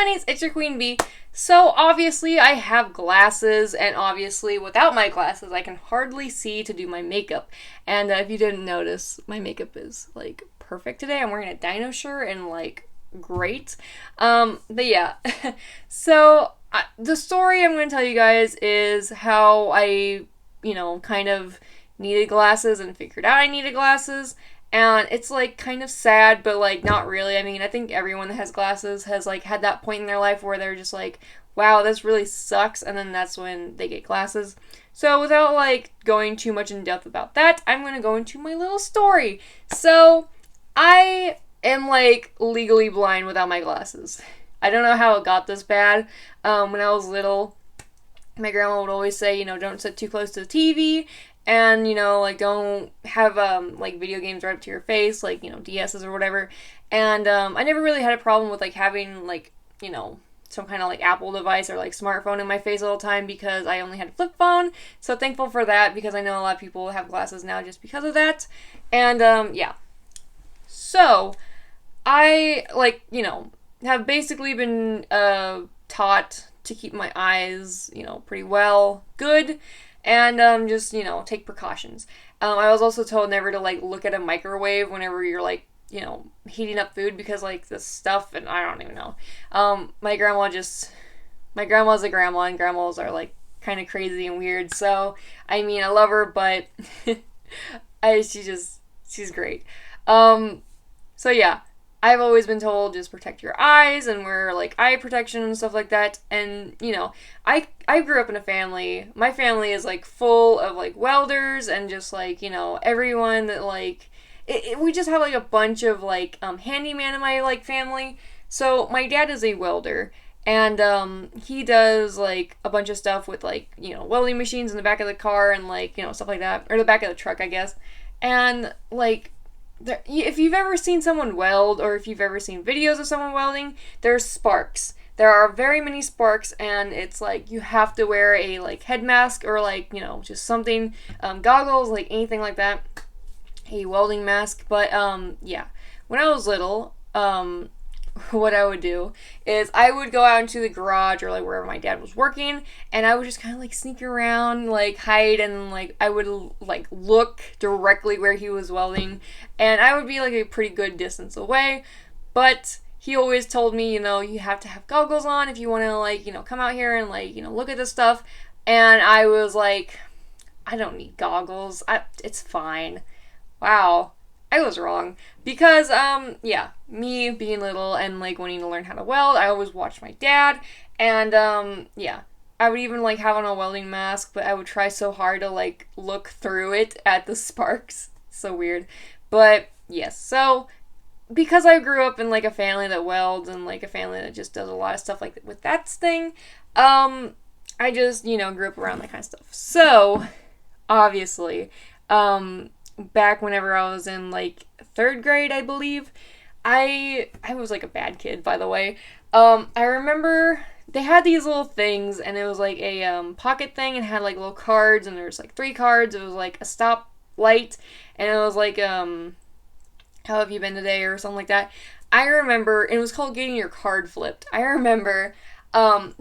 bunnies, it's your Queen Bee. So obviously I have glasses, and obviously without my glasses I can hardly see to do my makeup. And if you didn't notice, my makeup is like perfect today. I'm wearing a dino shirt and like great. But yeah, so the story I'm going to tell you guys is how I, kind of needed glasses and figured out I needed glasses. And it's, like, kind of sad, but, like, not really. I mean, I think everyone that has glasses has, like, had that point in their life where they're just like, wow, this really sucks, and then that's when they get glasses. So, without, like, going too much in depth about that, I'm going to go into my little story. So, I am, like, legally blind without my glasses. I don't know how it got this bad. When I was little, my grandma would always say, don't sit too close to the TV. And, like, don't have, like, video games right up to your face, like, DSs or whatever. And, I never really had a problem with, like, having, like, some kind of, like, Apple device or, like, smartphone in my face all the time because I only had a flip phone. So thankful for that because I know a lot of people have glasses now just because of that. And, yeah. So, I, like, have basically been, taught to keep my eyes, pretty good. And, just, take precautions. I was also told never to, like, look at a microwave whenever you're, like, heating up food because, like, this stuff, and I don't even know. My grandma's a grandma, and grandmas are, like, kind of crazy and weird, so, I mean, I love her, but she's great. So, yeah. I've always been told just protect your eyes and wear like eye protection and stuff like that. And I grew up in a family. My family is like full of like welders and just like everyone that like we just have like a bunch of like handyman in my like family. So my dad is a welder. And he does like a bunch of stuff with like welding machines in the back of the car and like stuff like that, or the back of the truck, I guess. And like if you've ever seen someone weld, or if you've ever seen videos of someone welding, there's sparks. There are very many sparks, and it's like you have to wear a like head mask or like just something, goggles, like anything like that, a welding mask. But yeah, when I was little, what I would do is I would go out into the garage or like wherever my dad was working, and I would just kind of like sneak around, like hide, and like I would like look directly where he was welding, and I would be like a pretty good distance away. But he always told me, you have to have goggles on if you want to like come out here and like look at this stuff. And I was like, I don't need goggles. It's fine. Wow. I was wrong. Because, yeah, me being little and, like, wanting to learn how to weld, I always watched my dad, and, yeah, I would even, like, have on a welding mask, but I would try so hard to, like, look through it at the sparks. So weird. But, yes, so, because I grew up in, like, a family that welds, and, like, a family that just does a lot of stuff, like, with that thing, I just, grew up around that kind of stuff. So, obviously, back whenever I was in, like, 3rd grade, I believe, I was, like, a bad kid, by the way. I remember they had these little things, and it was, like, a, pocket thing, and had, like, little cards, and there was, like, 3 cards. It was, like, a stop light, and it was, like, how have you been today, or something like that. I remember, and it was called getting your card flipped. I remember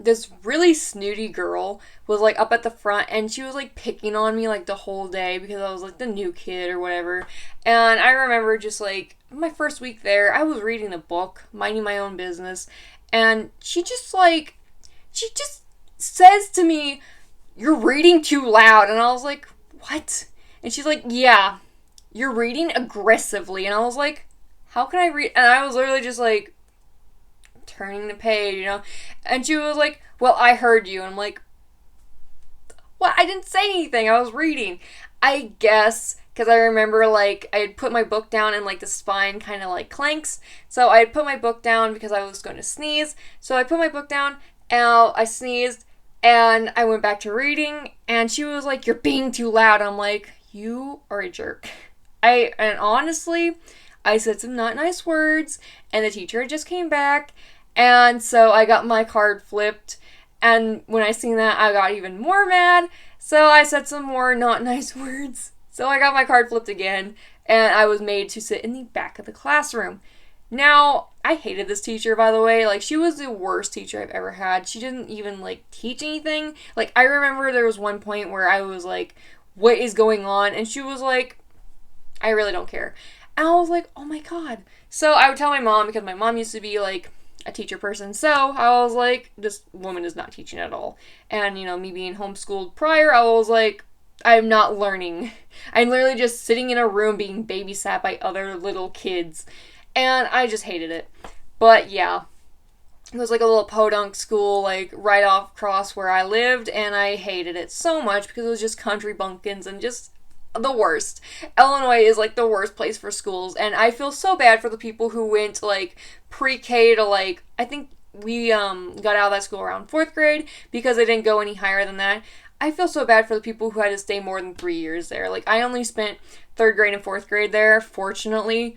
this really snooty girl was like up at the front, and she was like picking on me like the whole day because I was like the new kid or whatever. And I remember just like my first week there, I was reading a book, minding my own business, and she just says to me, "You're reading too loud." And I was like, "What?" And she's like, "Yeah, you're reading aggressively." And I was like, "How can I read?" And I was literally just like turning the page, and she was like, "Well, I heard you." And I'm like, "What? I didn't say anything. I was reading." I guess because I remember like I had put my book down and like the spine kind of like clanks, so I had put my book down because I was going to sneeze. So I put my book down and I sneezed and I went back to reading, and she was like, "You're being too loud." I'm like, "You are a jerk." And honestly, I said some not nice words, and the teacher just came back. And so I got my card flipped, and when I seen that, I got even more mad, so I said some more not nice words. So I got my card flipped again, and I was made to sit in the back of the classroom. Now, I hated this teacher, by the way. Like, she was the worst teacher I've ever had. She didn't even, like, teach anything. Like, I remember there was one point where I was like, what is going on? And she was like, I really don't care. And I was like, oh my god. So I would tell my mom, because my mom used to be, like, a teacher person. So I was like, this woman is not teaching at all. And, you know, me being homeschooled prior, I was like, I'm not learning. I'm literally just sitting in a room being babysat by other little kids. And I just hated it. But yeah, it was like a little podunk school, like right off across where I lived, and I hated it so much because it was just country bumpkins and just the worst. Illinois is like the worst place for schools, and I feel so bad for the people who went like pre-K to like, I think we got out of that school around 4th grade because they didn't go any higher than that. I feel so bad for the people who had to stay more than 3 years there. Like, I only spent 3rd grade and 4th grade there, fortunately.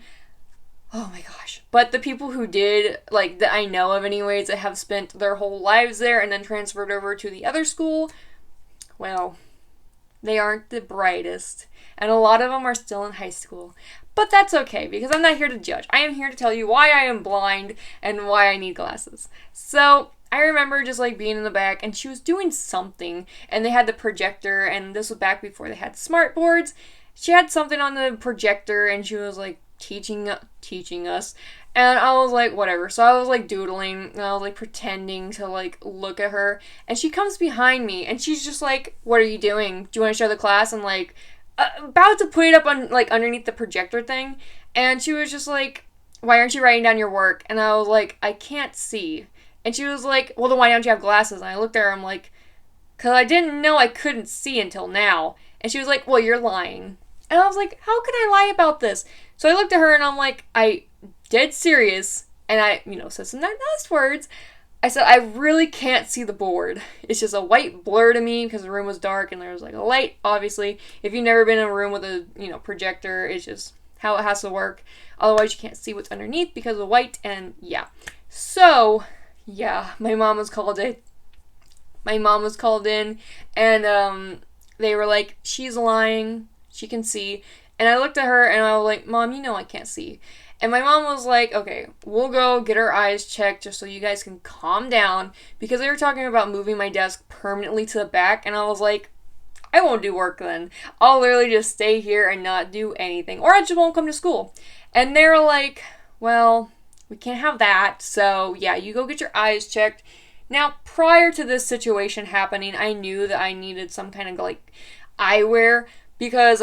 Oh my gosh. But the people who did, like, that I know of anyways, that have spent their whole lives there and then transferred over to the other school, well, they aren't the brightest. And a lot of them are still in high school. But that's okay, because I'm not here to judge. I am here to tell you why I am blind and why I need glasses. So, I remember just, like, being in the back, and she was doing something, and they had the projector, and this was back before they had smart boards. She had something on the projector, and she was, like, teaching us, and I was like, whatever. So I was like doodling, and I was like pretending to like look at her, and she comes behind me, and she's just like, what are you doing? Do you want to show the class? And like about to put it up on like underneath the projector thing, and she was just like, why aren't you writing down your work? And I was like, I can't see. And she was like, well, then why don't you have glasses? And I looked at her, I'm like, because I didn't know I couldn't see until now. And she was like, well, you're lying. And I was like, how can I lie about this? So I looked at her and I'm like, I dead serious. And I, said some nice words. I said, I really can't see the board. It's just a white blur to me because the room was dark and there was like a light, obviously. If you've never been in a room with a, projector, it's just how it has to work. Otherwise you can't see what's underneath because of white, and yeah. So, yeah, my mom was called in. And they were like, she's lying. She can see. And I looked at her and I was like, Mom, I can't see. And my mom was like, okay, we'll go get our eyes checked just so you guys can calm down, because they were talking about moving my desk permanently to the back, and I was like, I won't do work then. I'll literally just stay here and not do anything, or I just won't come to school. And they were like, well, we can't have that, so yeah, you go get your eyes checked. Now, prior to this situation happening, I knew that I needed some kind of like eyewear, because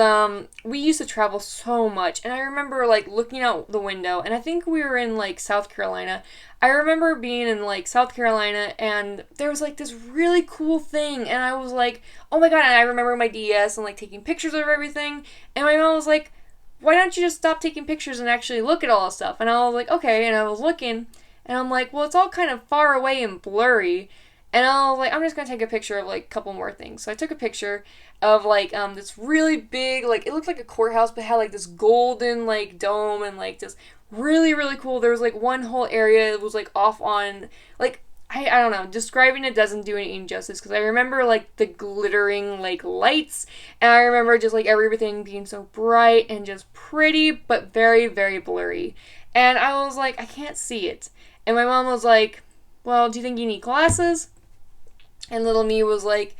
we used to travel so much, and I remember like looking out the window, and I think we were in like South Carolina. I remember being in like South Carolina, and there was like this really cool thing, and I was like, oh my god. And I remember my DS and like taking pictures of everything, and my mom was like, why don't you just stop taking pictures and actually look at all this stuff? And I was like, okay. And I was looking, and I'm like, well, it's all kind of far away and blurry. And I was like, I'm just going to take a picture of, like, a couple more things. So I took a picture of, like, this really big, like, it looked like a courthouse, but it had, like, this golden, like, dome and, like, just really, really cool. There was, like, one whole area that was, like, off on, like, I don't know. Describing it doesn't do any injustice, because I remember, like, the glittering, like, lights, and I remember just, like, everything being so bright and just pretty, but very, very blurry. And I was like, I can't see it. And my mom was like, well, do you think you need glasses? And little me was like,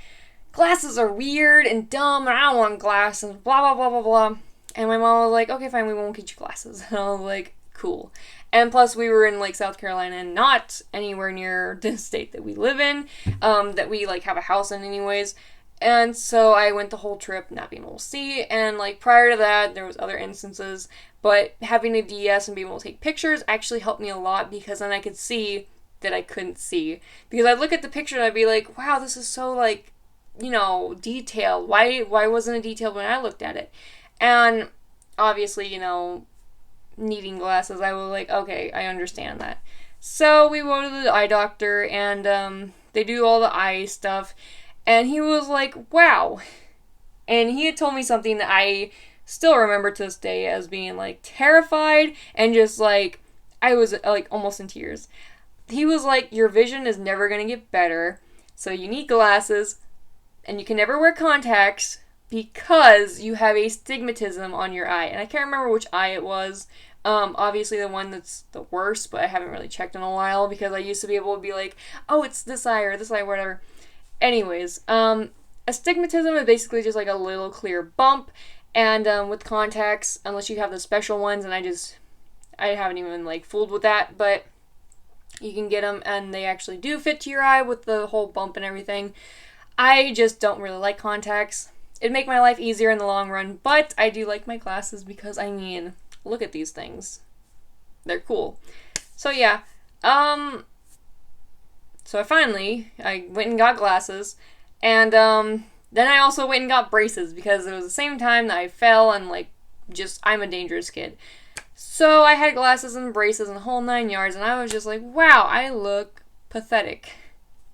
glasses are weird and dumb, and I don't want glasses, blah, blah, blah, blah, blah. And my mom was like, okay, fine, we won't get you glasses. And I was like, cool. And plus, we were in, like, South Carolina, and not anywhere near the state that we live in, that we, like, have a house in anyways. And so I went the whole trip not being able to see, and, like, prior to that, there was other instances, but having a DS and being able to take pictures actually helped me a lot, because then I could see that I couldn't see. Because I'd look at the picture and I'd be like, wow, this is so, like, detailed. Why wasn't it detailed when I looked at it? And obviously, needing glasses, I was like, okay, I understand that. So we go to the eye doctor, and they do all the eye stuff, and he was like, wow. And he had told me something that I still remember to this day as being, like, terrified, and just, like, I was, like, almost in tears. He was like, your vision is never going to get better, so you need glasses, and you can never wear contacts because you have astigmatism on your eye. And I can't remember which eye it was, Obviously the one that's the worst, but I haven't really checked in a while because I used to be able to be like, oh, it's this eye or this eye, whatever. Anyways, astigmatism is basically just like a little clear bump, and with contacts, unless you have the special ones, and I haven't even like fooled with that, but you can get them and they actually do fit to your eye with the whole bump and everything. I just don't really like contacts. It'd make my life easier in the long run, but I do like my glasses because, I mean, look at these things. They're cool. So yeah, so I went and got glasses, and then I also went and got braces because it was the same time that I fell and like, just, I'm a dangerous kid. So I had glasses and braces and the whole 9 yards, and I was just like, wow, I look pathetic.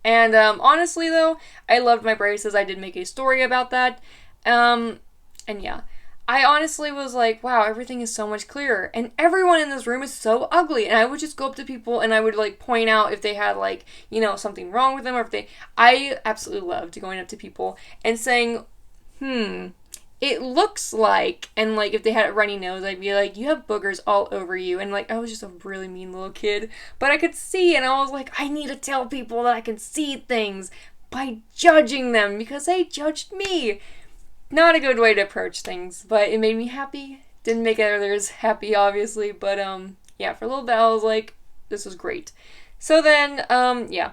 And honestly though, I loved my braces. I did make a story about that. And yeah, I honestly was like, wow, everything is so much clearer. And everyone in this room is so ugly. And I would just go up to people and I would like point out if they had like, you know, something wrong with them, or I absolutely loved going up to people and saying, it looks like, and like if they had a runny nose, I'd be like, you have boogers all over you. And like, I was just a really mean little kid, but I could see, and I was like, I need to tell people that I can see things by judging them because they judged me. Not a good way to approach things, but it made me happy. Didn't make others happy, obviously, but yeah, for a little bit I was like, this was great. So then, yeah,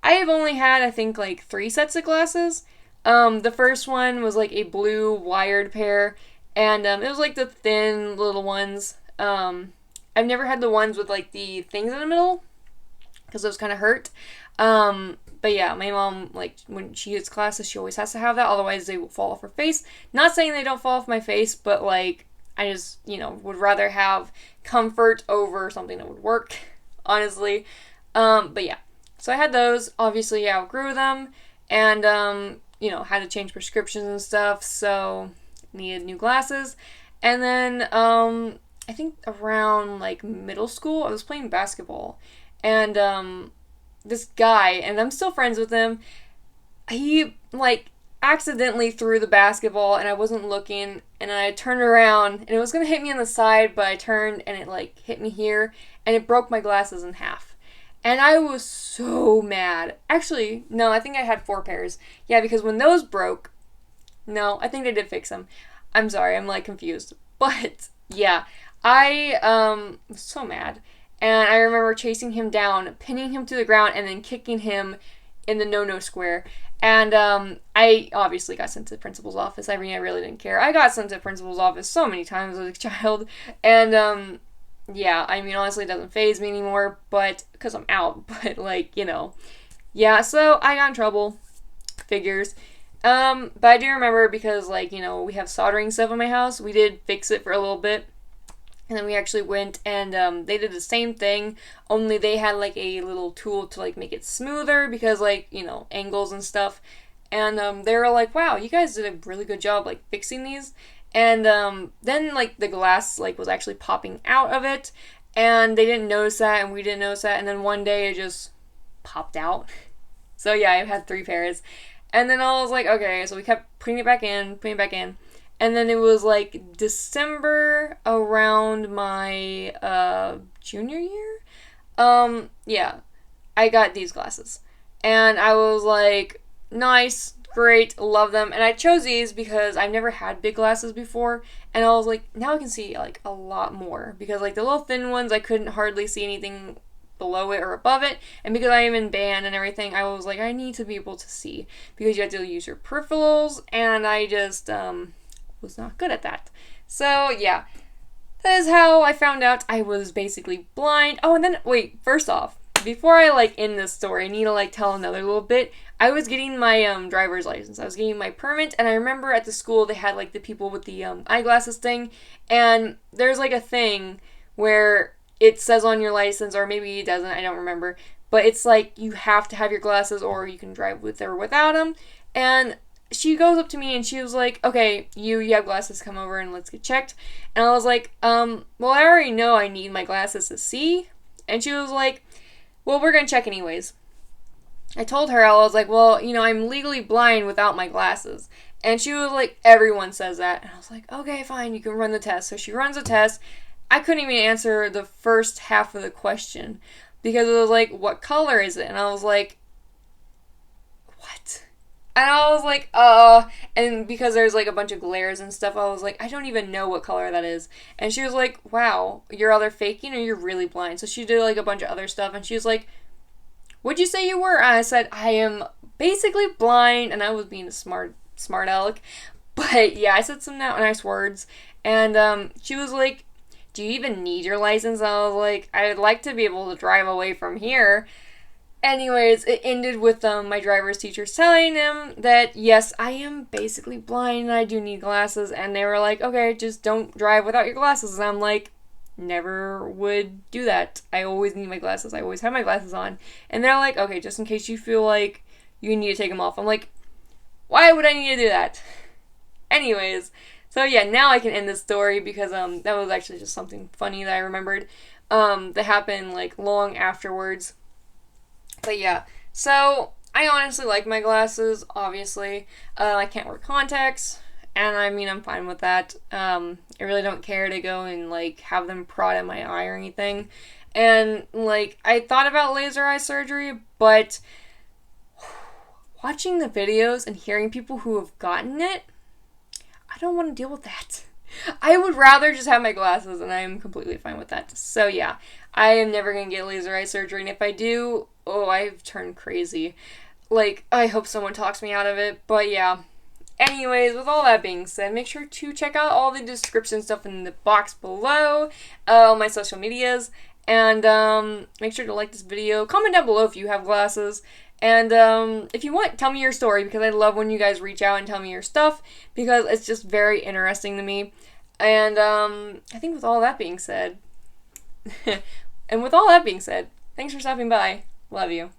I have only had, I think, like 3 sets of glasses. The first one was like a blue wired pair, and it was like the thin little ones. I've never had the ones with like the things in the middle because those kind of hurt. But yeah, my mom, like, when she gets glasses, she always has to have that, otherwise they will fall off her face. Not saying they don't fall off my face, but like, I just, you know, would rather have comfort over something that would work, honestly. But yeah, so I had those. Obviously, I outgrew them, and you know, had to change prescriptions and stuff, so needed new glasses. And then, I think around, like, middle school, I was playing basketball, and, this guy, and I'm still friends with him, he, like, accidentally threw the basketball, and I wasn't looking, and I turned around, and it was gonna hit me on the side, but I turned, and it, like, hit me here, and it broke my glasses in half. And I was so mad. Actually, no, I think I had 4 pairs. Yeah, because when those broke, no, I think they did fix them. I'm sorry, I'm, like, confused. But, yeah, I, was so mad. And I remember chasing him down, pinning him to the ground, and then kicking him in the no-no square. And I obviously got sent to the principal's office. I mean, I really didn't care. I got sent to the principal's office so many times as a child. And yeah, I mean, honestly, it doesn't faze me anymore, but because I'm out. But like, you know, yeah. So I got in trouble. Figures. But I do remember because, like, you know, we have soldering stuff in my house. We did fix it for a little bit. And then we actually went and they did the same thing, only they had like a little tool to like make it smoother because, like, you know, angles and stuff. And they were like, wow, you guys did a really good job like fixing these. And then like the glass like was actually popping out of it, and they didn't notice that, and we didn't notice that. And then one day it just popped out. So yeah, I've had 3 pairs. And then I was like, okay, so we kept putting it back in. And then it was like December around my junior year. Yeah, I got these glasses. And I was like, nice, great, love them. And I chose these because I've never had big glasses before. And I was like, now I can see like a lot more. Because like the little thin ones, I couldn't hardly see anything below it or above it. And because I am in band and everything, I was like, I need to be able to see. Because you have to use your peripherals. And I just, was not good at that. So yeah, that is how I found out I was basically blind. Oh, and then wait, first off, before I like end this story, I need to like tell another little bit. I was getting my driver's license. I was getting my permit, and I remember at the school they had like the people with the eyeglasses thing, and there's like a thing where it says on your license, or maybe it doesn't, I don't remember, but it's like you have to have your glasses or you can drive with or without them. And she goes up to me and she was like, okay, you have glasses, come over and let's get checked. And I was like, well, I already know I need my glasses to see. And she was like, well, we're going to check anyways. I told her, I was like, well, you know, I'm legally blind without my glasses. And she was like, everyone says that. And I was like, okay, fine, you can run the test. So she runs the test. I couldn't even answer the first half of the question because it was like, what color is it? And I was like, what? And I was like, and because there's like a bunch of glares and stuff, I was like, I don't even know what color that is. And she was like, wow, you're either faking or you're really blind. So she did like a bunch of other stuff, and she was like, what'd you say you were? And I said, I am basically blind, and I was being a smart aleck. But yeah, I said some nice words, and she was like, do you even need your license? And I was like, I'd like to be able to drive away from here. Anyways, it ended with my driver's teacher telling him that, yes, I am basically blind and I do need glasses. And they were like, okay, just don't drive without your glasses. And I'm like, never would do that. I always need my glasses. I always have my glasses on. And they're like, okay, just in case you feel like you need to take them off. I'm like, why would I need to do that? Anyways, so yeah, now I can end this story because that was actually just something funny that I remembered that happened like long afterwards. But yeah, so I honestly like my glasses, obviously. I can't wear contacts, and I mean, I'm fine with that. I really don't care to go and, like, have them prod in my eye or anything. And, like, I thought about laser eye surgery, but watching the videos and hearing people who have gotten it, I don't want to deal with that. I would rather just have my glasses, and I am completely fine with that. So yeah, I am never going to get laser eye surgery, and if I do, I've turned crazy. Like, I hope someone talks me out of it, but yeah. Anyways, with all that being said, make sure to check out all the description stuff in the box below, my social medias, and make sure to like this video. Comment down below if you have glasses. And if you want, tell me your story, because I love when you guys reach out and tell me your stuff, because it's just very interesting to me. And I think with all that being said, thanks for stopping by. Love you.